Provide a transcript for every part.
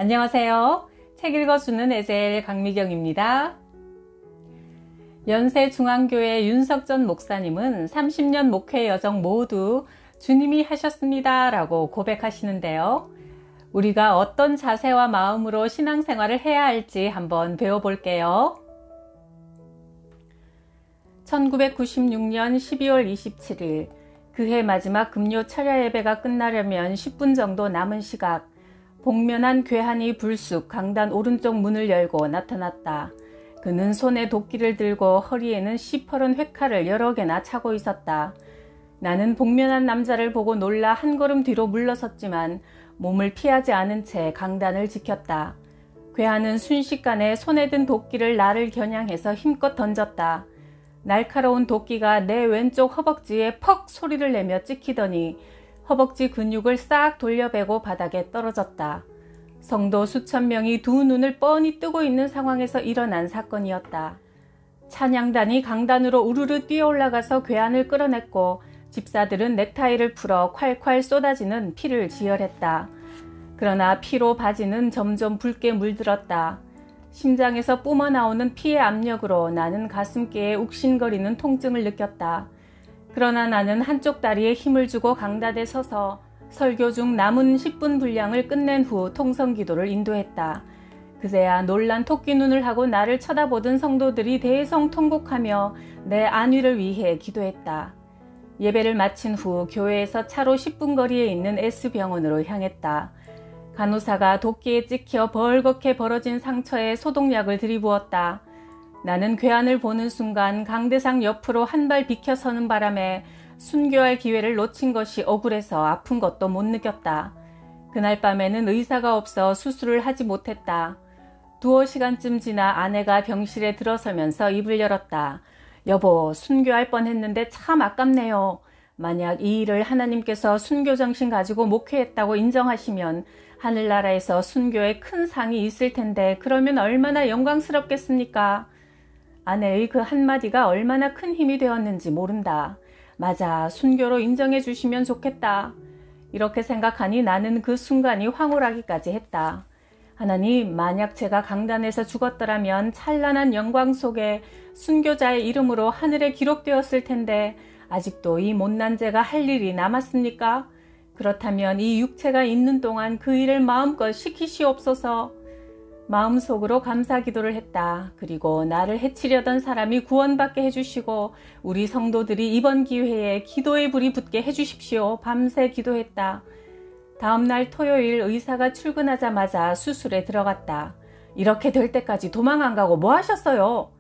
안녕하세요. 책 읽어주는 에셀 강미경입니다. 연세중앙교회 윤석전 목사님은 30년 목회 여정 모두 주님이 하셨습니다 라고 고백하시는데요. 우리가 어떤 자세와 마음으로 신앙생활을 해야 할지 한번 배워볼게요. 1996년 12월 27일 그해 마지막 금요 철야 예배가 끝나려면 10분 정도 남은 시각, 복면한 괴한이 불쑥 강단 오른쪽 문을 열고 나타났다. 그는 손에 도끼를 들고 허리에는 시퍼런 회칼을 여러 개나 차고 있었다. 나는 복면한 남자를 보고 놀라 한 걸음 뒤로 물러섰지만 몸을 피하지 않은 채 강단을 지켰다. 괴한은 순식간에 손에 든 도끼를 나를 겨냥해서 힘껏 던졌다. 날카로운 도끼가 내 왼쪽 허벅지에 퍽 소리를 내며 찍히더니 허벅지 근육을 싹 돌려베고 바닥에 떨어졌다. 성도 수천 명이 두 눈을 뻔히 뜨고 있는 상황에서 일어난 사건이었다. 찬양단이 강단으로 우르르 뛰어올라가서 괴한을 끌어냈고 집사들은 넥타이를 풀어 콸콸 쏟아지는 피를 지혈했다. 그러나 피로 바지는 점점 붉게 물들었다. 심장에서 뿜어나오는 피의 압력으로 나는 가슴께에 욱신거리는 통증을 느꼈다. 그러나 나는 한쪽 다리에 힘을 주고 강단에 서서 설교 중 남은 10분 분량을 끝낸 후 통성기도를 인도했다. 그제야 놀란 토끼 눈을 하고 나를 쳐다보던 성도들이 대성통곡하며 내 안위를 위해 기도했다. 예배를 마친 후 교회에서 차로 10분 거리에 있는 S병원으로 향했다. 간호사가 도끼에 찍혀 벌겋게 벌어진 상처에 소독약을 들이부었다. 나는 괴한을 보는 순간 강대상 옆으로 한 발 비켜서는 바람에 순교할 기회를 놓친 것이 억울해서 아픈 것도 못 느꼈다. 그날 밤에는 의사가 없어 수술을 하지 못했다. 두어 시간쯤 지나 아내가 병실에 들어서면서 입을 열었다. 여보, 순교할 뻔했는데 참 아깝네요. 만약 이 일을 하나님께서 순교 정신 가지고 목회했다고 인정하시면 하늘나라에서 순교에 큰 상이 있을 텐데 그러면 얼마나 영광스럽겠습니까? 아내의 그 한마디가 얼마나 큰 힘이 되었는지 모른다. 맞아, 순교로 인정해 주시면 좋겠다. 이렇게 생각하니 나는 그 순간이 황홀하기까지 했다. 하나님, 만약 제가 강단에서 죽었더라면 찬란한 영광 속에 순교자의 이름으로 하늘에 기록되었을 텐데 아직도 이 못난 죄가 할 일이 남았습니까? 그렇다면 이 육체가 있는 동안 그 일을 마음껏 시키시옵소서. 마음속으로 감사기도를 했다. 그리고 나를 해치려던 사람이 구원받게 해주시고 우리 성도들이 이번 기회에 기도의 불이 붙게 해주십시오. 밤새 기도했다. 다음날 토요일 의사가 출근하자마자 수술에 들어갔다. 이렇게 될 때까지 도망 안 가고 뭐 하셨어요?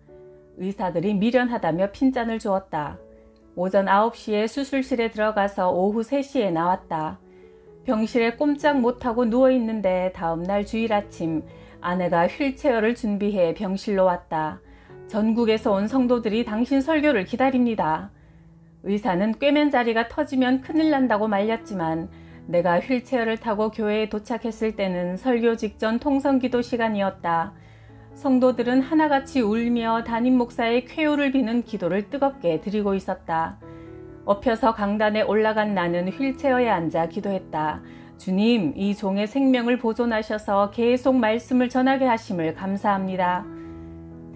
의사들이 미련하다며 핀잔을 주었다. 오전 9시에 수술실에 들어가서 오후 3시에 나왔다. 병실에 꼼짝 못하고 누워있는데 다음날 주일 아침 아내가 휠체어를 준비해 병실로 왔다. 전국에서 온 성도들이 당신 설교를 기다립니다. 의사는 꿰맨 자리가 터지면 큰일 난다고 말렸지만 내가 휠체어를 타고 교회에 도착했을 때는 설교 직전 통성기도 시간이었다. 성도들은 하나같이 울며 담임 목사의 쾌유를 비는 기도를 뜨겁게 드리고 있었다. 엎혀서 강단에 올라간 나는 휠체어에 앉아 기도했다. 주님, 이 종의 생명을 보존하셔서 계속 말씀을 전하게 하심을 감사합니다.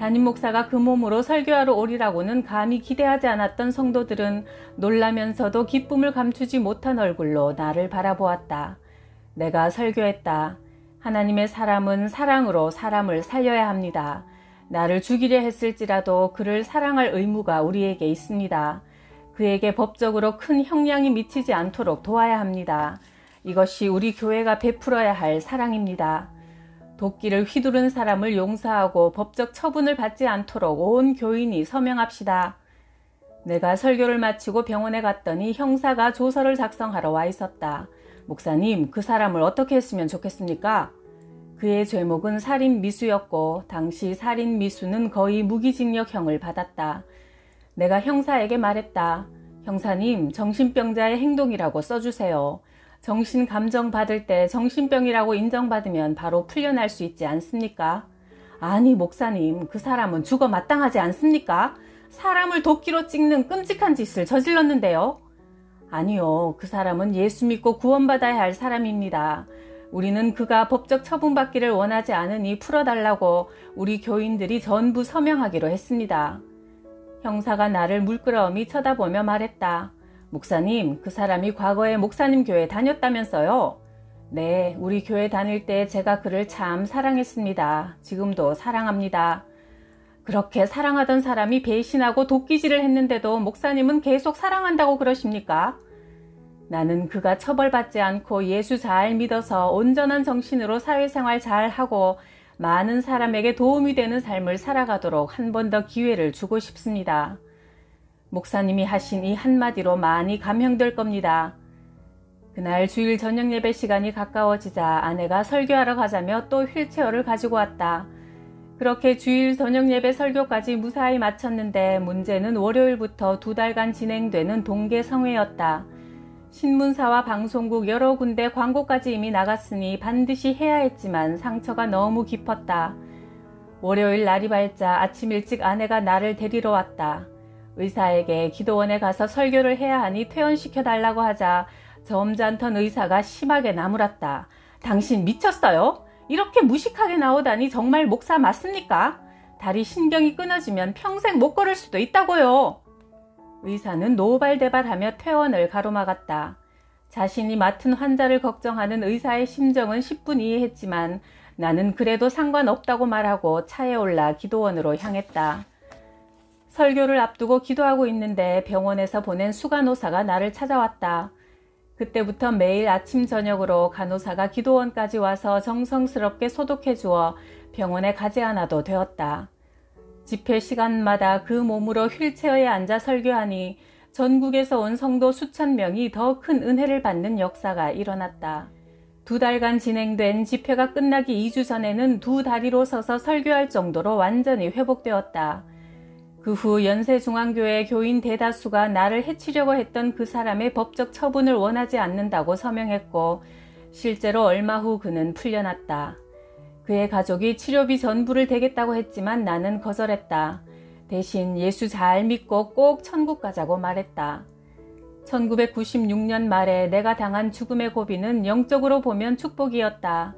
담임 목사가 그 몸으로 설교하러 오리라고는 감히 기대하지 않았던 성도들은 놀라면서도 기쁨을 감추지 못한 얼굴로 나를 바라보았다. 내가 설교했다. 하나님의 사람은 사랑으로 사람을 살려야 합니다. 나를 죽이려 했을지라도 그를 사랑할 의무가 우리에게 있습니다. 그에게 법적으로 큰 형량이 미치지 않도록 도와야 합니다. 이것이 우리 교회가 베풀어야 할 사랑입니다. 도끼를 휘두른 사람을 용서하고 법적 처분을 받지 않도록 온 교인이 서명합시다. 내가 설교를 마치고 병원에 갔더니 형사가 조서를 작성하러 와 있었다. 목사님, 그 사람을 어떻게 했으면 좋겠습니까? 그의 죄목은 살인미수였고 당시 살인미수는 거의 무기징역형을 받았다. 내가 형사에게 말했다. 형사님, 정신병자의 행동이라고 써주세요. 정신감정 받을 때 정신병이라고 인정받으면 바로 풀려날 수 있지 않습니까? 아니 목사님, 그 사람은 죽어 마땅하지 않습니까? 사람을 도끼로 찍는 끔찍한 짓을 저질렀는데요. 아니요, 그 사람은 예수 믿고 구원받아야 할 사람입니다. 우리는 그가 법적 처분받기를 원하지 않으니 풀어달라고 우리 교인들이 전부 서명하기로 했습니다. 형사가 나를 물끄러미 쳐다보며 말했다. 목사님, 그 사람이 과거에 목사님 교회 다녔다면서요? 네, 우리 교회 다닐 때 제가 그를 참 사랑했습니다. 지금도 사랑합니다. 그렇게 사랑하던 사람이 배신하고 도끼질을 했는데도 목사님은 계속 사랑한다고 그러십니까? 나는 그가 처벌받지 않고 예수 잘 믿어서 온전한 정신으로 사회생활 잘 하고 많은 사람에게 도움이 되는 삶을 살아가도록 한 번 더 기회를 주고 싶습니다. 목사님이 하신 이 한마디로 많이 감형될 겁니다. 그날 주일 저녁 예배 시간이 가까워지자 아내가 설교하러 가자며 또 휠체어를 가지고 왔다. 그렇게 주일 저녁 예배 설교까지 무사히 마쳤는데 문제는 월요일부터 2달간 진행되는 동계성회였다. 신문사와 방송국 여러 군데 광고까지 이미 나갔으니 반드시 해야 했지만 상처가 너무 깊었다. 월요일 날이 밝자 아침 일찍 아내가 나를 데리러 왔다. 의사에게 기도원에 가서 설교를 해야 하니 퇴원시켜달라고 하자 점잖던 의사가 심하게 나무랐다. 당신 미쳤어요? 이렇게 무식하게 나오다니 정말 목사 맞습니까? 다리 신경이 끊어지면 평생 못 걸을 수도 있다고요. 의사는 노발대발하며 퇴원을 가로막았다. 자신이 맡은 환자를 걱정하는 의사의 심정은 10분 이해했지만 나는 그래도 상관없다고 말하고 차에 올라 기도원으로 향했다. 설교를 앞두고 기도하고 있는데 병원에서 보낸 수간호사가 나를 찾아왔다. 그때부터 매일 아침 저녁으로 간호사가 기도원까지 와서 정성스럽게 소독해 주어 병원에 가지 않아도 되었다. 집회 시간마다 그 몸으로 휠체어에 앉아 설교하니 전국에서 온 성도 수천 명이 더 큰 은혜를 받는 역사가 일어났다. 2달간 진행된 집회가 끝나기 2주 전에는 2다리로 서서 설교할 정도로 완전히 회복되었다. 그 후 연세중앙교회 교인 대다수가 나를 해치려고 했던 그 사람의 법적 처분을 원하지 않는다고 서명했고 실제로 얼마 후 그는 풀려났다. 그의 가족이 치료비 전부를 대겠다고 했지만 나는 거절했다. 대신 예수 잘 믿고 꼭 천국 가자고 말했다. 1996년 말에 내가 당한 죽음의 고비는 영적으로 보면 축복이었다.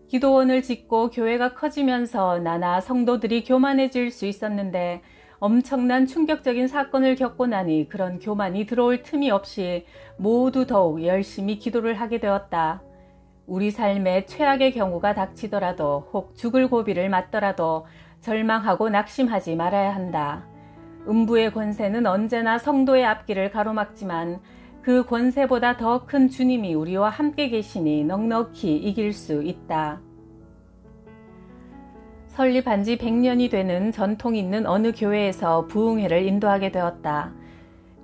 기도원을 짓고 교회가 커지면서 나나 성도들이 교만해질 수 있었는데 엄청난 충격적인 사건을 겪고 나니 그런 교만이 들어올 틈이 없이 모두 더욱 열심히 기도를 하게 되었다. 우리 삶에 최악의 경우가 닥치더라도 혹 죽을 고비를 맞더라도 절망하고 낙심하지 말아야 한다. 음부의 권세는 언제나 성도의 앞길을 가로막지만 그 권세보다 더 큰 주님이 우리와 함께 계시니 넉넉히 이길 수 있다. 설립한 지 100년이 되는 전통 있는 어느 교회에서 부흥회를 인도하게 되었다.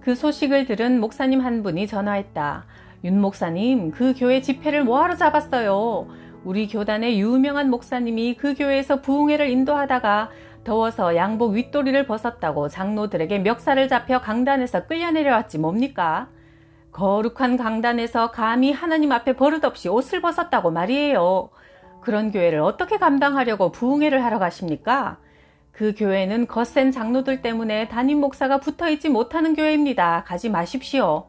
그 소식을 들은 목사님 한 분이 전화했다. 윤 목사님, 그 교회 집회를 뭐하러 잡았어요? 우리 교단의 유명한 목사님이 그 교회에서 부흥회를 인도하다가 더워서 양복 윗도리를 벗었다고 장로들에게 멱살을 잡혀 강단에서 끌려 내려왔지 뭡니까? 거룩한 강단에서 감히 하나님 앞에 버릇없이 옷을 벗었다고 말이에요. 그런 교회를 어떻게 감당하려고 부흥회를 하러 가십니까? 그 교회는 거센 장로들 때문에 담임 목사가 붙어있지 못하는 교회입니다. 가지 마십시오.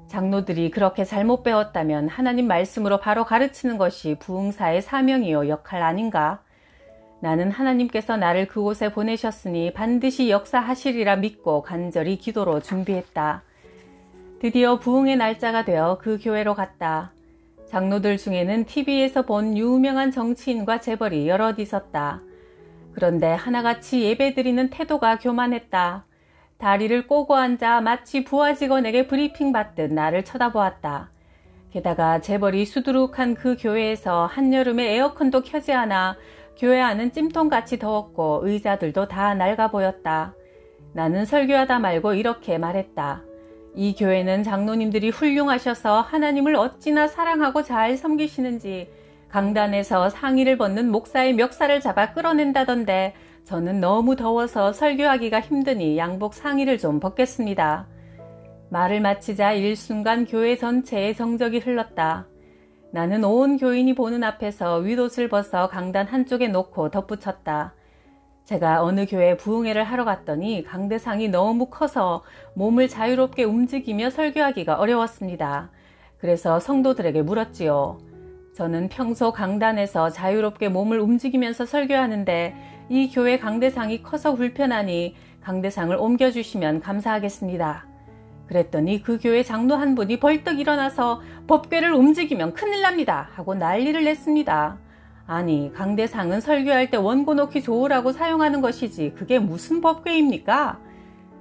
장로들이 그렇게 잘못 배웠다면 하나님 말씀으로 바로 가르치는 것이 부흥사의 사명이요 역할 아닌가? 나는 하나님께서 나를 그곳에 보내셨으니 반드시 역사하시리라 믿고 간절히 기도로 준비했다. 드디어 부흥의 날짜가 되어 그 교회로 갔다. 장로들 중에는 TV에서 본 유명한 정치인과 재벌이 여럿 있었다. 그런데 하나같이 예배드리는 태도가 교만했다. 다리를 꼬고 앉아 마치 부하 직원에게 브리핑 받듯 나를 쳐다보았다. 게다가 재벌이 수두룩한 그 교회에서 한여름에 에어컨도 켜지 않아 교회 안은 찜통같이 더웠고 의자들도 다 낡아 보였다. 나는 설교하다 말고 이렇게 말했다. 이 교회는 장로님들이 훌륭하셔서 하나님을 어찌나 사랑하고 잘 섬기시는지 강단에서 상의를 벗는 목사의 멱살을 잡아 끌어낸다던데 저는 너무 더워서 설교하기가 힘드니 양복 상의를 좀 벗겠습니다. 말을 마치자 일순간 교회 전체에 정적이 흘렀다. 나는 온 교인이 보는 앞에서 윗옷을 벗어 강단 한쪽에 놓고 덧붙였다. 제가 어느 교회 부흥회를 하러 갔더니 강대상이 너무 커서 몸을 자유롭게 움직이며 설교하기가 어려웠습니다. 그래서 성도들에게 물었지요. 저는 평소 강단에서 자유롭게 몸을 움직이면서 설교하는데 이 교회 강대상이 커서 불편하니 강대상을 옮겨주시면 감사하겠습니다. 그랬더니 그 교회 장로 한 분이 벌떡 일어나서 법궤를 움직이면 큰일 납니다 하고 난리를 냈습니다. 아니, 강대상은 설교할 때 원고 놓기 좋으라고 사용하는 것이지 그게 무슨 법궤입니까?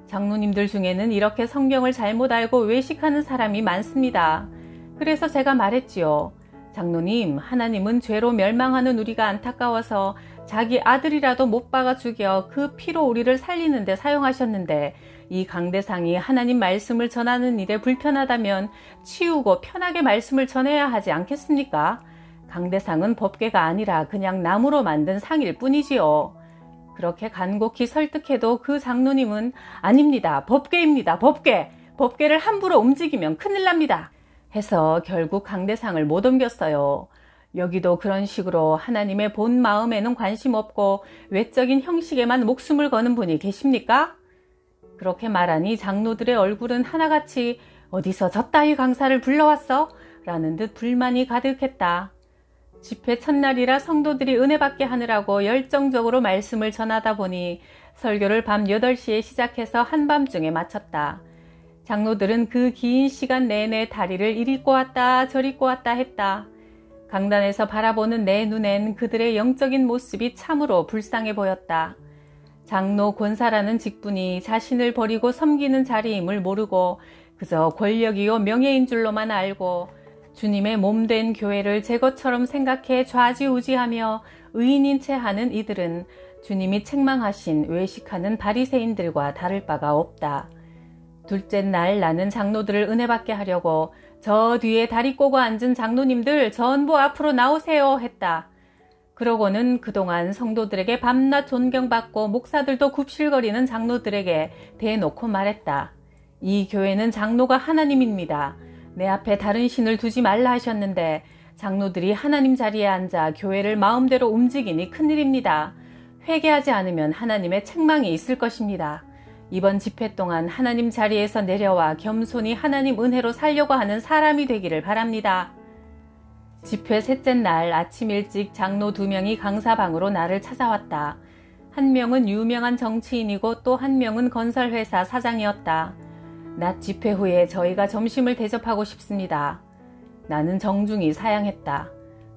장로님들 중에는 이렇게 성경을 잘못 알고 외식하는 사람이 많습니다. 그래서 제가 말했지요. 장로님, 하나님은 죄로 멸망하는 우리가 안타까워서 자기 아들이라도 못 박아 죽여 그 피로 우리를 살리는 데 사용하셨는데 이 강대상이 하나님 말씀을 전하는 일에 불편하다면 치우고 편하게 말씀을 전해야 하지 않겠습니까? 강대상은 법궤가 아니라 그냥 나무로 만든 상일 뿐이지요. 그렇게 간곡히 설득해도 그 장로님은 아닙니다. 법궤입니다. 법궤. 법궤를 함부로 움직이면 큰일 납니다. 해서 결국 강대상을 못 옮겼어요. 여기도 그런 식으로 하나님의 본 마음에는 관심 없고 외적인 형식에만 목숨을 거는 분이 계십니까? 그렇게 말하니 장로들의 얼굴은 하나같이 어디서 저따위 강사를 불러왔어? 라는 듯 불만이 가득했다. 집회 첫날이라 성도들이 은혜 받게 하느라고 열정적으로 말씀을 전하다 보니 설교를 밤 8시에 시작해서 한밤중에 마쳤다. 장로들은 그 긴 시간 내내 다리를 이리 꼬았다 저리 꼬았다 했다. 강단에서 바라보는 내 눈엔 그들의 영적인 모습이 참으로 불쌍해 보였다. 장로 권사라는 직분이 자신을 버리고 섬기는 자리임을 모르고 그저 권력이요 명예인 줄로만 알고 주님의 몸된 교회를 제 것처럼 생각해 좌지우지하며 의인인 채 하는 이들은 주님이 책망하신 외식하는 바리새인들과 다를 바가 없다. 둘째 날 나는 장로들을 은혜 받게 하려고 저 뒤에 다리 꼬고 앉은 장로님들 전부 앞으로 나오세요 했다. 그러고는 그동안 성도들에게 밤낮 존경받고 목사들도 굽실거리는 장로들에게 대놓고 말했다. 이 교회는 장로가 하나님입니다. 내 앞에 다른 신을 두지 말라 하셨는데 장로들이 하나님 자리에 앉아 교회를 마음대로 움직이니 큰일입니다. 회개하지 않으면 하나님의 책망이 있을 것입니다. 이번 집회 동안 하나님 자리에서 내려와 겸손히 하나님 은혜로 살려고 하는 사람이 되기를 바랍니다. 집회 셋째 날 아침 일찍 장로 2명이 강사방으로 나를 찾아왔다. 한 명은 유명한 정치인이고 또 한 명은 건설회사 사장이었다. 낮 집회 후에 저희가 점심을 대접하고 싶습니다. 나는 정중히 사양했다.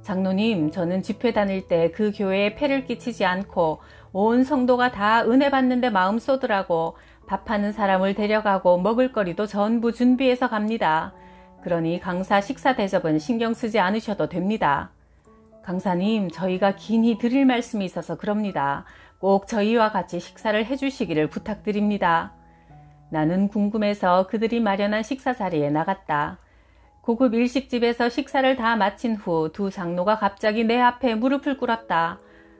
장로님, 저는 집회 다닐 때 그 교회에 폐를 끼치지 않고 온 성도가 다 은혜 받는데 마음 쏟으라고 밥하는 사람을 데려가고 먹을거리도 전부 준비해서 갑니다. 그러니 강사 식사 대접은 신경 쓰지 않으셔도 됩니다. 강사님, 저희가 긴히 드릴 말씀이 있어서 그럽니다. 꼭 저희와 같이 식사를 해주시기를 부탁드립니다. 나는 궁금해서 그들이 마련한 식사 자리에 나갔다. 고급 일식집에서 식사를 다 마친 후 두 장로가 갑자기 내 앞에 무릎을 꿇었다.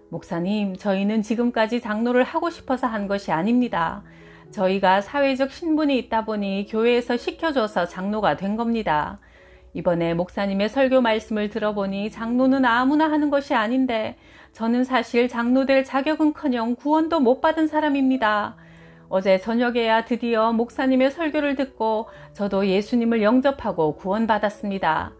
목사님, 저희는 지금까지 장로를 하고 싶어서 한 것이 아닙니다. 저희가 사회적 신분이 있다 보니 교회에서 시켜줘서 장로가 된 겁니다. 이번에 목사님의 설교 말씀을 들어보니 장로는 아무나 하는 것이 아닌데 저는 사실 장로 될 자격은커녕 구원도 못 받은 사람입니다. 어제 저녁에야 드디어 목사님의 설교를 듣고 저도 예수님을 영접하고 구원받았습니다.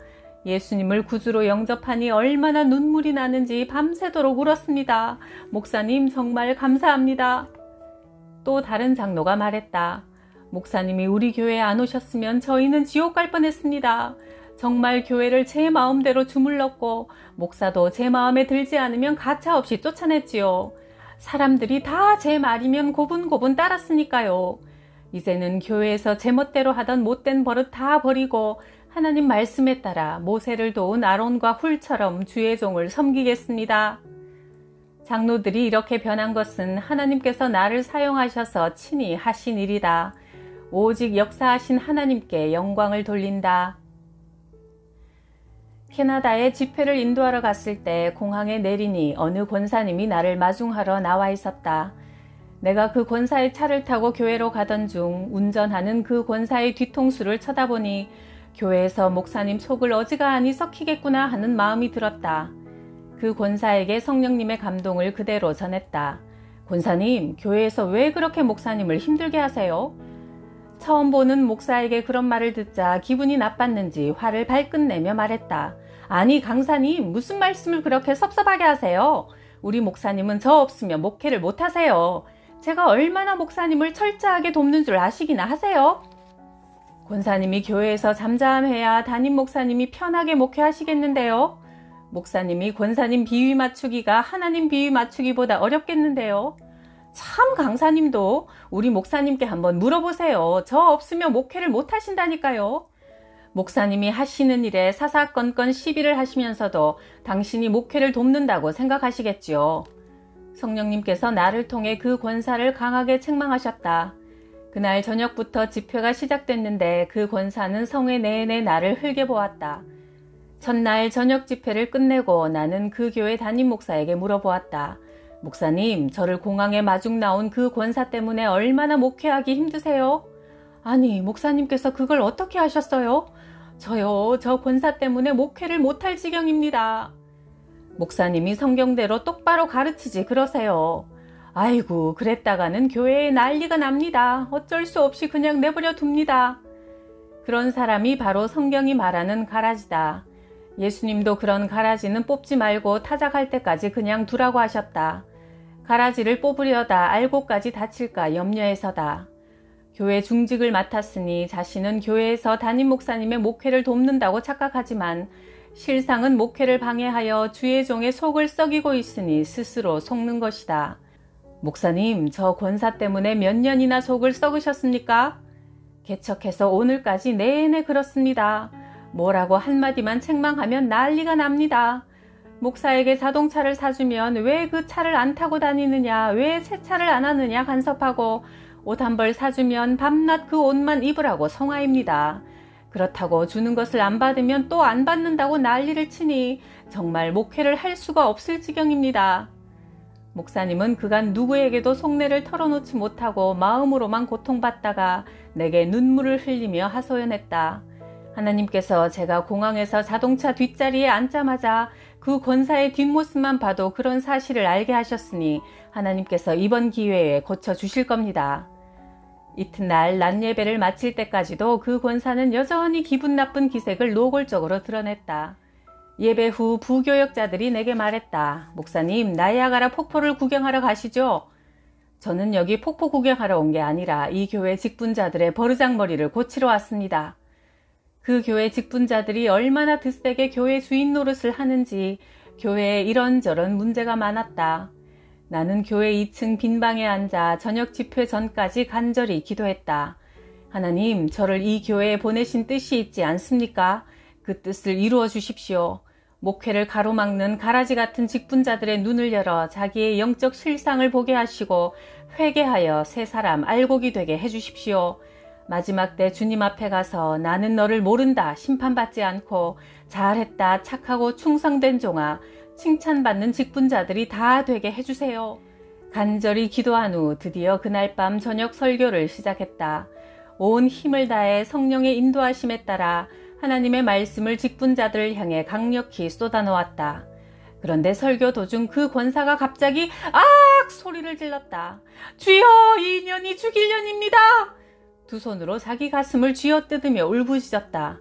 예수님을 구주로 영접하니 얼마나 눈물이 나는지 밤새도록 울었습니다. 목사님 정말 감사합니다. 또 다른 장로가 말했다. 목사님이 우리 교회에 안 오셨으면 저희는 지옥 갈 뻔했습니다. 정말 교회를 제 마음대로 주물렀고 목사도 제 마음에 들지 않으면 가차없이 쫓아냈지요. 사람들이 다 제 말이면 고분고분 따랐으니까요. 이제는 교회에서 제멋대로 하던 못된 버릇 다 버리고 하나님 말씀에 따라 모세를 도운 아론과 훌처럼 주의 종을 섬기겠습니다. 장로들이 이렇게 변한 것은 하나님께서 나를 사용하셔서 친히 하신 일이다. 오직 역사하신 하나님께 영광을 돌린다. 캐나다에 집회를 인도하러 갔을 때 공항에 내리니 어느 권사님이 나를 마중하러 나와 있었다. 내가 그 권사의 차를 타고 교회로 가던 중 운전하는 그 권사의 뒤통수를 쳐다보니 교회에서 목사님 속을 어지간히 썩히겠구나 하는 마음이 들었다. 그 권사에게 성령님의 감동을 그대로 전했다. 권사님, 교회에서 왜 그렇게 목사님을 힘들게 하세요? 처음 보는 목사에게 그런 말을 듣자 기분이 나빴는지 화를 발끈 내며 말했다. 아니 강사님, 무슨 말씀을 그렇게 섭섭하게 하세요? 우리 목사님은 저 없으면 목회를 못 하세요. 제가 얼마나 목사님을 철저하게 돕는 줄 아시기나 하세요? 권사님이 교회에서 잠잠해야 담임 목사님이 편하게 목회하시겠는데요. 목사님이 권사님 비위 맞추기가 하나님 비위 맞추기보다 어렵겠는데요. 참 강사님도 우리 목사님께 한번 물어보세요. 저 없으면 목회를 못 하신다니까요. 목사님이 하시는 일에 사사건건 시비를 하시면서도 당신이 목회를 돕는다고 생각하시겠지요. 성령님께서 나를 통해 그 권사를 강하게 책망하셨다. 그날 저녁부터 집회가 시작됐는데 그 권사는 성회 내내 나를 흘겨보았다. 첫날 저녁 집회를 끝내고 나는 그 교회 담임 목사에게 물어보았다. 목사님, 저를 공항에 마중 나온 그 권사 때문에 얼마나 목회하기 힘드세요? 아니, 목사님께서 그걸 어떻게 하셨어요? 저요, 저 권사 때문에 목회를 못할 지경입니다. 목사님이 성경대로 똑바로 가르치지 그러세요. 아이고, 그랬다가는 교회에 난리가 납니다. 어쩔 수 없이 그냥 내버려 둡니다. 그런 사람이 바로 성경이 말하는 가라지다. 예수님도 그런 가라지는 뽑지 말고 타작할 때까지 그냥 두라고 하셨다. 가라지를 뽑으려다 알고까지 다칠까 염려해서다. 교회 중직을 맡았으니 자신은 교회에서 담임 목사님의 목회를 돕는다고 착각하지만 실상은 목회를 방해하여 주의 종의 속을 썩이고 있으니 스스로 속는 것이다. 목사님, 저 권사 때문에 몇 년이나 속을 썩으셨습니까? 개척해서 오늘까지 내내 그렇습니다. 뭐라고 한마디만 책망하면 난리가 납니다. 목사에게 자동차를 사주면 왜 그 차를 안 타고 다니느냐, 왜 세차를 안 하느냐 간섭하고 옷 한 벌 사주면 밤낮 그 옷만 입으라고 성화입니다. 그렇다고 주는 것을 안 받으면 또 안 받는다고 난리를 치니 정말 목회를 할 수가 없을 지경입니다. 목사님은 그간 누구에게도 속내를 털어놓지 못하고 마음으로만 고통받다가 내게 눈물을 흘리며 하소연했다. 하나님께서 제가 공항에서 자동차 뒷자리에 앉자마자 그 권사의 뒷모습만 봐도 그런 사실을 알게 하셨으니 하나님께서 이번 기회에 고쳐주실 겁니다. 이튿날 낮 예배를 마칠 때까지도 그 권사는 여전히 기분 나쁜 기색을 노골적으로 드러냈다. 예배 후 부교역자들이 내게 말했다. 목사님, 나이아가라 폭포를 구경하러 가시죠? 저는 여기 폭포 구경하러 온 게 아니라 이 교회 직분자들의 버르장머리를 고치러 왔습니다. 그 교회 직분자들이 얼마나 드세게 교회 주인 노릇을 하는지 교회에 이런저런 문제가 많았다. 나는 교회 2층 빈방에 앉아 저녁 집회 전까지 간절히 기도했다. 하나님, 저를 이 교회에 보내신 뜻이 있지 않습니까? 그 뜻을 이루어 주십시오. 목회를 가로막는 가라지 같은 직분자들의 눈을 열어 자기의 영적 실상을 보게 하시고 회개하여 새 사람 알곡이 되게 해주십시오. 마지막 때 주님 앞에 가서 나는 너를 모른다 심판받지 않고 잘했다 착하고 충성된 종아 칭찬받는 직분자들이 다 되게 해주세요. 간절히 기도한 후 드디어 그날 밤 저녁 설교를 시작했다. 온 힘을 다해 성령의 인도하심에 따라 하나님의 말씀을 직분자들을 향해 강력히 쏟아놓았다. 그런데 설교 도중 그 권사가 갑자기 악! 소리를 질렀다. 주여, 이 년이 죽일 년입니다. 두 손으로 자기 가슴을 쥐어뜯으며 울부짖었다.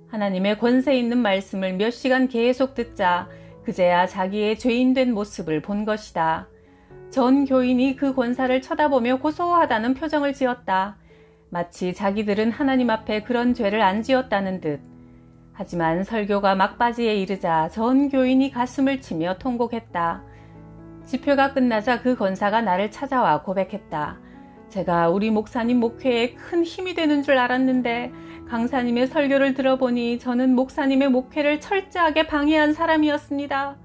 하나님의 권세 있는 말씀을 몇 시간 계속 듣자 그제야 자기의 죄인된 모습을 본 것이다. 전 교인이 그 권사를 쳐다보며 고소하다는 표정을 지었다. 마치 자기들은 하나님 앞에 그런 죄를 안 지었다는 듯. 하지만 설교가 막바지에 이르자 전 교인이 가슴을 치며 통곡했다. 집회가 끝나자 그 권사가 나를 찾아와 고백했다. 제가 우리 목사님 목회에 큰 힘이 되는 줄 알았는데 강사님의 설교를 들어보니 저는 목사님의 목회를 철저하게 방해한 사람이었습니다.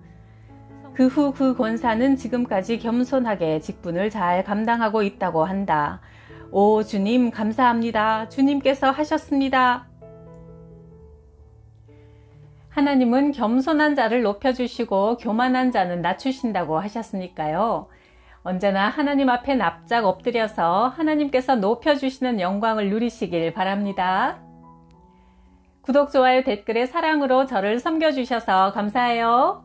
그 후 그 권사는 지금까지 겸손하게 직분을 잘 감당하고 있다고 한다. 오 주님 감사합니다. 주님께서 하셨습니다. 하나님은 겸손한 자를 높여주시고 교만한 자는 낮추신다고 하셨으니까요. 언제나 하나님 앞에 납작 엎드려서 하나님께서 높여주시는 영광을 누리시길 바랍니다. 구독, 좋아요, 댓글에 사랑으로 저를 섬겨주셔서 감사해요.